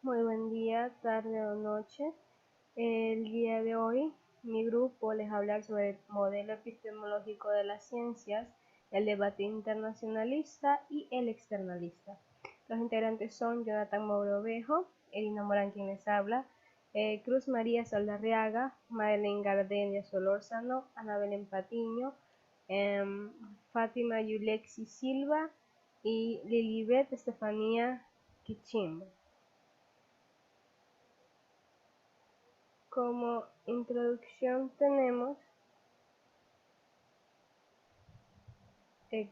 Muy buen día, tarde o noche. El día de hoy mi grupo les va a hablar sobre el modelo epistemológico de las ciencias, el debate internacionalista y el externalista. Los integrantes son Jonathan Mogrovejo, Elina Morán quien les habla, Cruz María Saldarriaga, Madeleine Gardenia Solórzano, Ana Belén Patiño, Fátima Yulexi Silva y Lilibet Estefanía Kichim. Como introducción tenemos eh,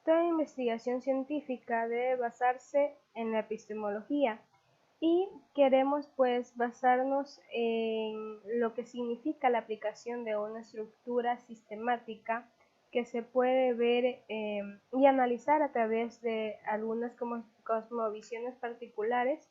toda investigación científica debe basarse en la epistemología y queremos pues basarnos en lo que significa la aplicación de una estructura sistemática que se puede ver y analizar a través de algunas cosmovisiones particulares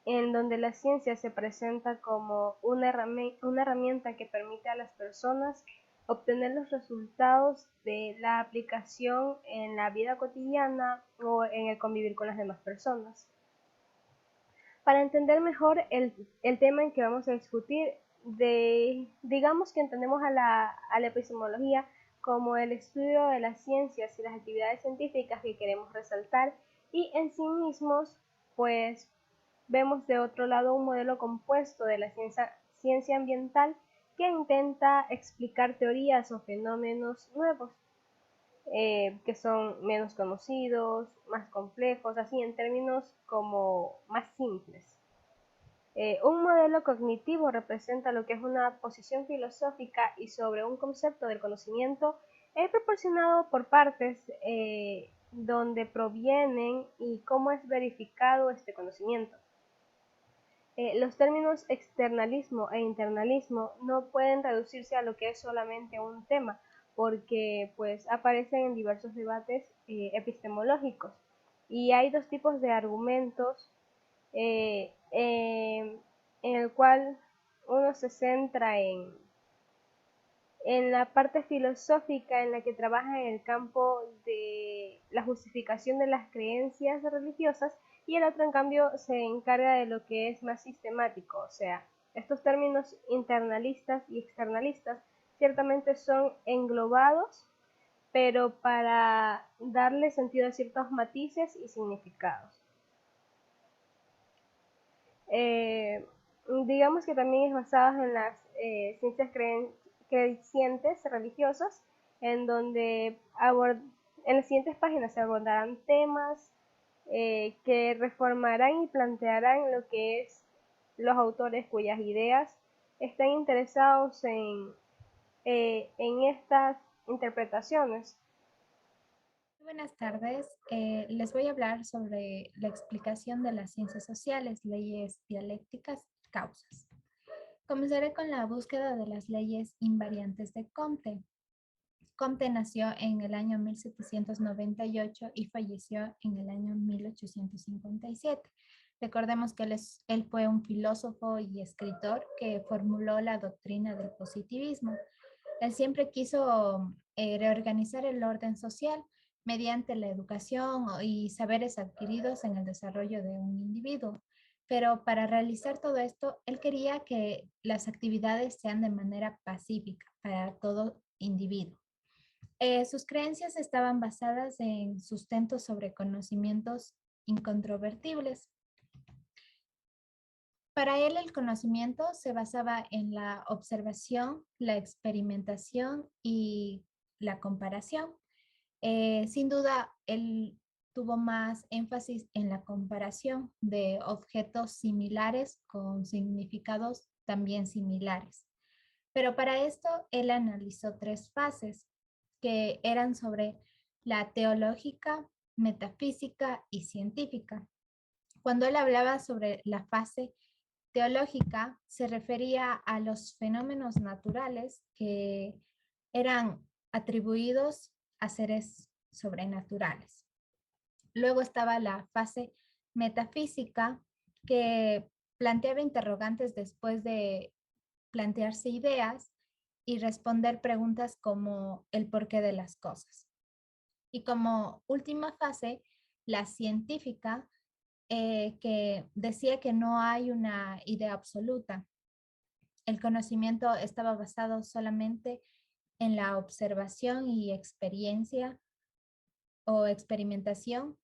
en donde la ciencia se presenta como una herramienta que permite a las personas obtener los resultados de la aplicación en la vida cotidiana o en el convivir con las demás personas. Para entender mejor el tema en que vamos a discutir, digamos que entendemos a la epistemología como el estudio de las ciencias y las actividades científicas que queremos resaltar y en sí mismos, pues vemos de otro lado un modelo compuesto de la ciencia ambiental que intenta explicar teorías o fenómenos nuevos que son menos conocidos, más complejos, así en términos como más simples. Un modelo cognitivo representa lo que es una posición filosófica y sobre un concepto del conocimiento proporcionado por partes donde provienen y cómo es verificado este conocimiento. Los términos externalismo e internalismo no pueden reducirse a lo que es solamente un tema, porque pues aparecen en diversos debates epistemológicos. Y hay dos tipos de argumentos en el cual uno se centra en la parte filosófica en la que trabaja en el campo de la justificación de las creencias religiosas y el otro en cambio se encarga de lo que es más sistemático, o sea, estos términos internalistas y externalistas ciertamente son englobados, pero para darle sentido a ciertos matices y significados. Eh, digamos que también es basado en las ciencias crecientes religiosas, en donde en las siguientes páginas se abordarán temas que reformarán y plantearán lo que es los autores cuyas ideas están interesados en estas interpretaciones. Buenas tardes. Les voy a hablar sobre la explicación de las ciencias sociales, leyes dialécticas y causas. Comenzaré con la búsqueda de las leyes invariantes de Comte. Comte nació en el año 1798 y falleció en el año 1857. Recordemos que él fue un filósofo y escritor que formuló la doctrina del positivismo. Él siempre quiso reorganizar el orden social mediante la educación y saberes adquiridos en el desarrollo de un individuo. Pero para realizar todo esto, él quería que las actividades sean de manera pacífica para todo individuo. Sus creencias estaban basadas en sustentos sobre conocimientos incontrovertibles. Para él el conocimiento se basaba en la observación, la experimentación y la comparación. Sin duda, él tuvo más énfasis en la comparación de objetos similares con significados también similares. Pero para esto, él analizó tres fases que eran sobre la teológica, metafísica y científica. Cuando él hablaba sobre la fase teológica, se refería a los fenómenos naturales que eran atribuidos a seres sobrenaturales. Luego estaba la fase metafísica, que planteaba interrogantes después de plantearse ideas y responder preguntas como el porqué de las cosas. Y como última fase la científica, que decía que no hay una idea absoluta. El conocimiento estaba basado solamente en la observación y experiencia o experimentación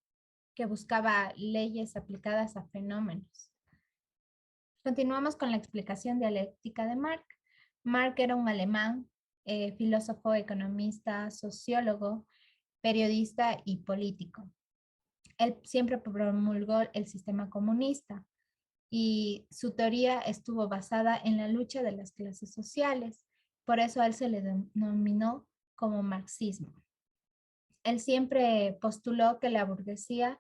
que buscaba leyes aplicadas a fenómenos. Continuamos con la explicación dialéctica de Marx. Marx era un alemán, filósofo, economista, sociólogo, periodista y político. Él siempre promulgó el sistema comunista y su teoría estuvo basada en la lucha de las clases sociales. Por eso a él se le denominó como marxismo. Él siempre postuló que la burguesía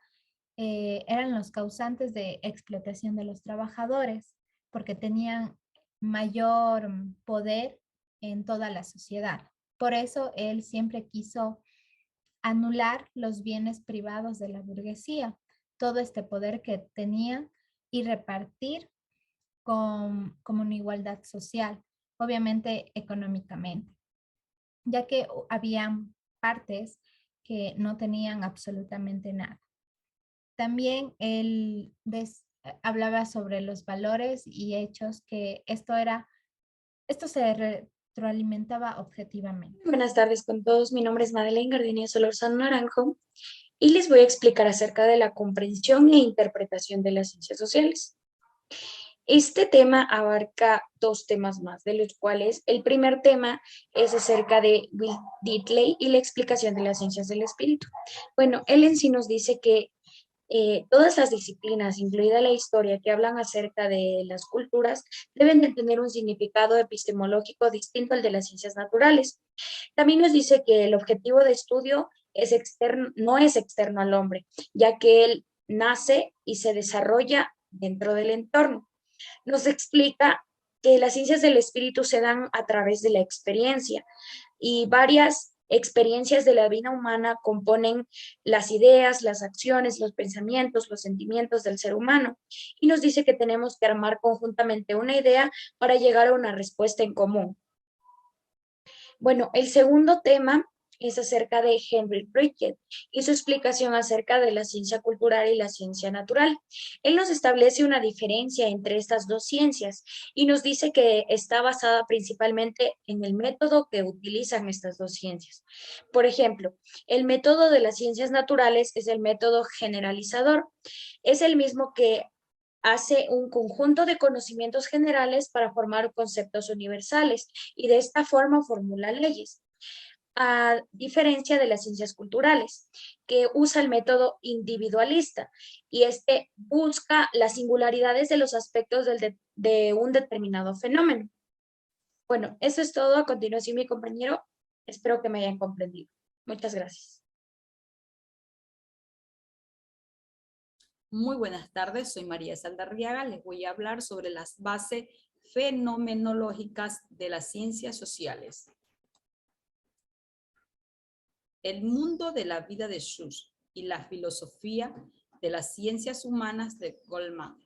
eran los causantes de explotación de los trabajadores porque tenían mayor poder en toda la sociedad. Por eso él siempre quiso anular los bienes privados de la burguesía, todo este poder que tenían y repartir como una igualdad social, obviamente económicamente, ya que habían partes que no tenían absolutamente nada. También él hablaba sobre los valores y hechos que esto se retroalimentaba objetivamente. Buenas tardes con todos, mi nombre es Madeleine Gardenia Solorzano Naranjo y les voy a explicar acerca de la comprensión e interpretación de las ciencias sociales. Este tema abarca dos temas más, de los cuales el primer tema es acerca de Will Diddley y la explicación de las ciencias del espíritu. Bueno, él en sí nos dice que todas las disciplinas, incluida la historia, que hablan acerca de las culturas, deben de tener un significado epistemológico distinto al de las ciencias naturales. También nos dice que el objetivo de estudio es externo, no es externo al hombre, ya que él nace y se desarrolla dentro del entorno. Nos explica que las ciencias del espíritu se dan a través de la experiencia y varias experiencias de la vida humana componen las ideas, las acciones, los pensamientos, los sentimientos del ser humano. Y nos dice que tenemos que armar conjuntamente una idea para llegar a una respuesta en común. Bueno, el segundo tema es acerca de Henry Pritchett y su explicación acerca de la ciencia cultural y la ciencia natural. Él nos establece una diferencia entre estas dos ciencias y nos dice que está basada principalmente en el método que utilizan estas dos ciencias. Por ejemplo, el método de las ciencias naturales es el método generalizador. Es el mismo que hace un conjunto de conocimientos generales para formar conceptos universales y de esta forma formula leyes, a diferencia de las ciencias culturales, que usa el método individualista y este busca las singularidades de los aspectos de un determinado fenómeno. Bueno, eso es todo. A continuación, mi compañero, espero que me hayan comprendido. Muchas gracias. Muy buenas tardes, soy María Saldarriaga. Les voy a hablar sobre las bases fenomenológicas de las ciencias sociales. El mundo de la vida de Schuss y la filosofía de las ciencias humanas de Goldman.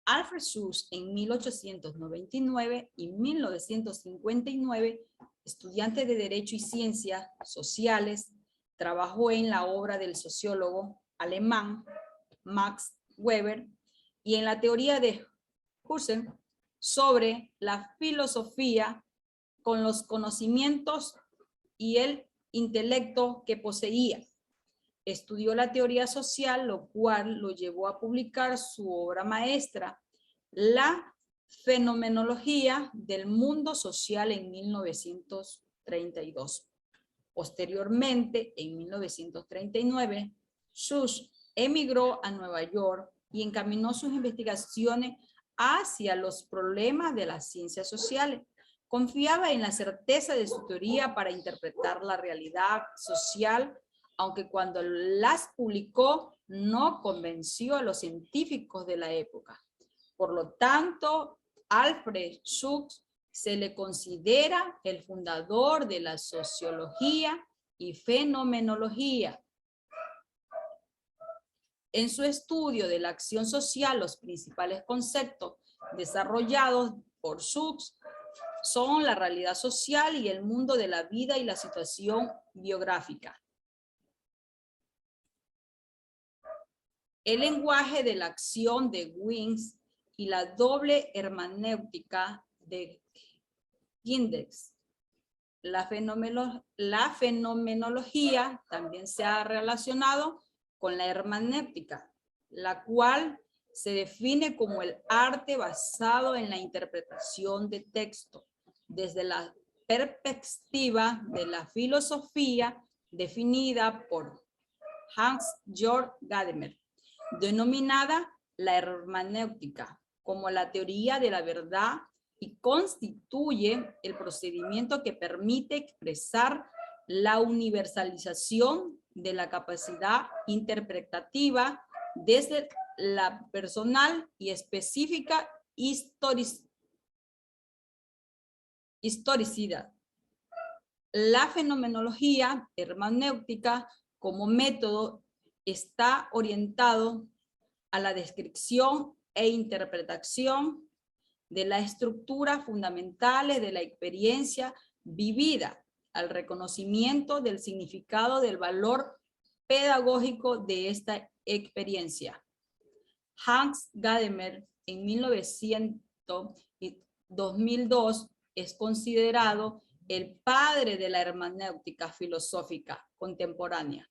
Alfred Schuss en 1899 y 1959, estudiante de Derecho y Ciencias Sociales, trabajó en la obra del sociólogo alemán Max Weber y en la teoría de Husserl sobre la filosofía con los conocimientos y el intelecto que poseía. Estudió la teoría social, lo cual lo llevó a publicar su obra maestra, La fenomenología del mundo social, en 1932. Posteriormente, en 1939, Schuss emigró a Nueva York y encaminó sus investigaciones hacia los problemas de las ciencias sociales. Confiaba en la certeza de su teoría para interpretar la realidad social, aunque cuando las publicó no convenció a los científicos de la época. Por lo tanto, Alfred Schuss se le considera el fundador de la sociología y fenomenología. En su estudio de la acción social, los principales conceptos desarrollados por Schuss son la realidad social y el mundo de la vida y la situación biográfica. el lenguaje de la acción de Wings y la doble hermenéutica de Index. La fenomenología también se ha relacionado con la hermenéutica, la cual se define como el arte basado en la interpretación de texto, desde la perspectiva de la filosofía definida por Hans-Georg Gadamer, denominada la hermenéutica, como la teoría de la verdad, y constituye el procedimiento que permite expresar la universalización de la capacidad interpretativa desde la personal y específica historicidad. La fenomenología hermenéutica como método está orientado a la descripción e interpretación de la estructura fundamentales de la experiencia vivida, al reconocimiento del significado del valor pedagógico de esta experiencia. Hans Gadamer en 2002 es considerado el padre de la hermenéutica filosófica contemporánea.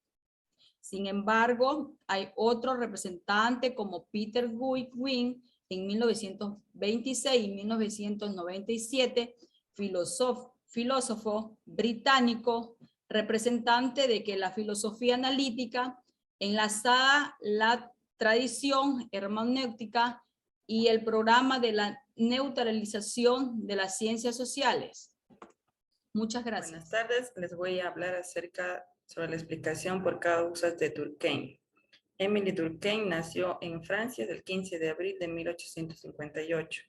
Sin embargo, hay otro representante como Peter Wing en 1926 y 1997, filósofo británico, representante de que la filosofía analítica enlazada la tradición hermenéutica y el programa de la neutralización de las ciencias sociales. Muchas gracias. Buenas tardes, les voy a hablar acerca sobre la explicación por causas de Durkheim. Émile Durkheim nació en Francia el 15 de abril de 1858.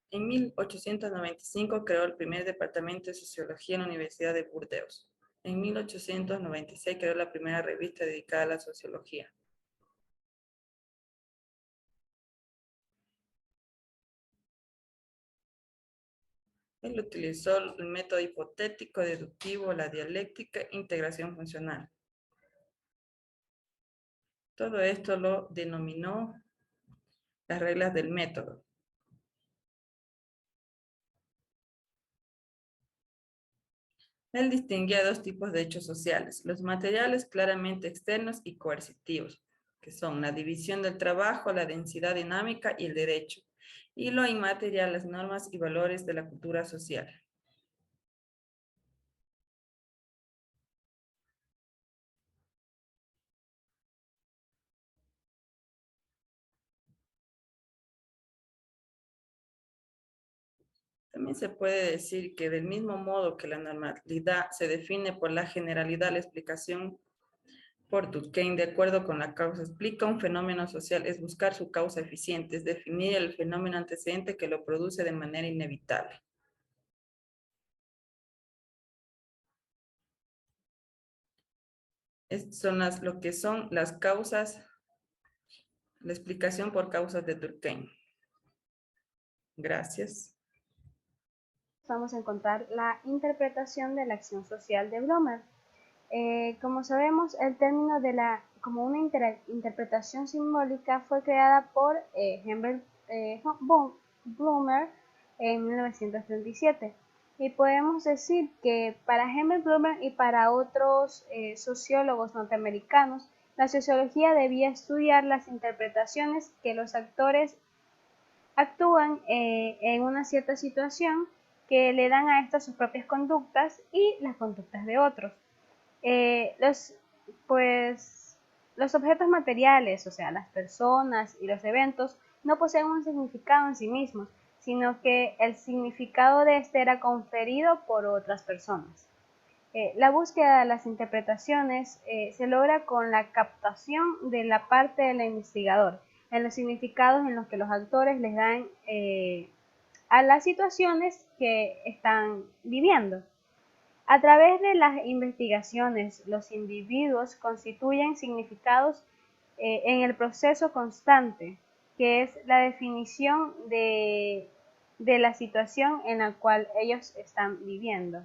En 1895 creó el primer departamento de sociología en la Universidad de Burdeos. En 1896 creó la primera revista dedicada a la sociología. Él utilizó el método hipotético, deductivo, la dialéctica e integración funcional. Todo esto lo denominó las reglas del método. Él distinguía dos tipos de hechos sociales, los materiales claramente externos y coercitivos, que son la división del trabajo, la densidad dinámica y el derecho, y lo inmaterial, las normas y valores de la cultura social. También se puede decir que del mismo modo que la normalidad se define por la generalidad, la explicación por Durkheim, de acuerdo con la causa, explica un fenómeno social, es buscar su causa eficiente, es definir el fenómeno antecedente que lo produce de manera inevitable. Estas son lo que son las causas, la explicación por causas de Durkheim. Gracias. Vamos a encontrar la interpretación de la acción social de Blomer. Como sabemos, el término como una interpretación simbólica fue creada por Herbert Blomer en 1937. Y podemos decir que para Herbert Blomer y para otros sociólogos norteamericanos, la sociología debía estudiar las interpretaciones que los actores actúan en una cierta situación, que le dan a estas sus propias conductas y las conductas de otros. Los objetos materiales, o sea, las personas y los eventos, no poseen un significado en sí mismos, sino que el significado de este era conferido por otras personas. La búsqueda de las interpretaciones se logra con la captación de la parte del investigador, en los significados en los que los actores les dan a las situaciones que están viviendo. A través de las investigaciones, los individuos constituyen significados en el proceso constante, que es la definición de la situación en la cual ellos están viviendo.